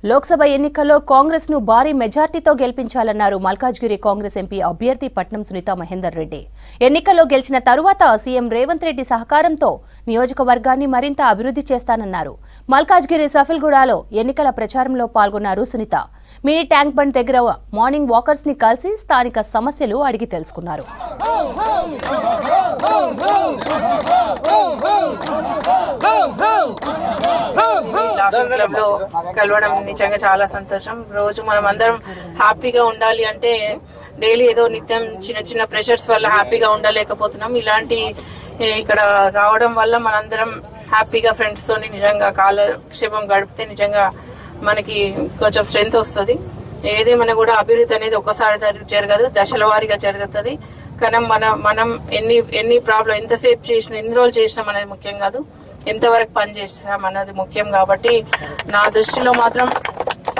లోక్సభ ఎన్నికల్లో కాంగ్రెస్ ను భారీ మెజార్టీతో గెలిపించాలన్నారు మల్కాజ్గిరి కాంగ్రెస్ ఎంపీ అభ్యర్థి పట్నం సునీత మహేందర్ రెడ్డి. ఎన్నికల్లో గెలిచిన తరువాత సీఎం రేవంత్ రెడ్డి సహకారంతో నియోజకవర్గాన్ని మరింత అభివృద్ధి చేస్తానన్నారు. మల్కాజ్గిరి సఫల్గూడలో ఎన్నికల ప్రచారంలో పాల్గొన్నారు సునీత. మినీ ట్యాంక్ బండ్ దగ్గర మార్నింగ్ వాకర్స్ ని కలిసి స్థానిక సమస్యలు అడిగి తెలుసుకున్నారు. క్లబ్ లో కలవడం నిజంగా చాలా సంతోషం. రోజు మనం అందరం హ్యాపీగా ఉండాలి అంటే డైలీ ఏదో నిత్యం చిన్న చిన్న ప్రెషర్స్ వల్ల హ్యాపీగా ఉండలేకపోతున్నాం. ఇలాంటి ఇక్కడ రావడం వల్ల మనందరం హ్యాపీగా ఫ్రెండ్స్ తోని నిజంగా కాలక్షేపం గడిపితే నిజంగా మనకి కొంచెం స్ట్రెంత్ వస్తుంది. ఏదేమైనా కూడా అభివృద్ధి అనేది ఒక్కసారి జరగదు, దశల వారీగా జరుగుతుంది. కానీ మనం ఎన్ని ప్రాబ్లం ఎంతసేపు చేసినా ఎన్ని రోజులు చేసినాం అనేది ముఖ్యం కాదు, ఎంతవరకు పని చేస్తాం అన్నది ముఖ్యం. కాబట్టి నా దృష్టిలో మాత్రం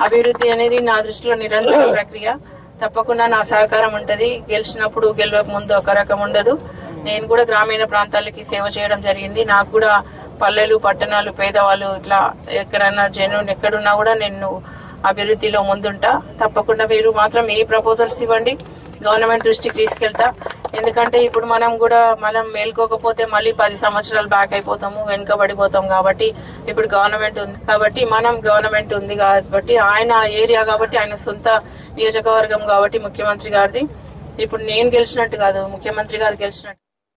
అభివృద్ధి అనేది నా దృష్టిలో నిరంతర ప్రక్రియ. తప్పకుండా నా సహకారం ఉంటది. గెలిచినప్పుడు గెలవక ముందు ఒక రకం ఉండదు. నేను కూడా గ్రామీణ ప్రాంతాలకి సేవ చేయడం జరిగింది. నాకు కూడా పల్లెలు పట్టణాలు పేదవాళ్ళు ఇట్లా ఎక్కడన్నా జనులు ఎక్కడున్నా కూడా నేను అభివృద్ధిలో ముందుంటా. తప్పకుండా మీరు మాత్రం ఏ ప్రపోజల్స్ ఇవ్వండి, గవర్నమెంట్ దృష్టికి తీసుకెళ్తా. ఎందుకంటే ఇప్పుడు మనం మేల్కోకపోతే మళ్ళీ 10 సంవత్సరాలు బ్యాక్ అయిపోతాము, వెనుకబడిపోతాం. కాబట్టి ఇప్పుడు గవర్నమెంట్ ఉంది కాబట్టి గవర్నమెంట్ ఉంది కాబట్టి ఆయన ఏరియా కాబట్టి ఆయన సొంత నియోజకవర్గం కాబట్టి ముఖ్యమంత్రి గారిది. ఇప్పుడు నేను గెలిచినట్టు కాదు, ముఖ్యమంత్రి గారు గెలిచినట్టు.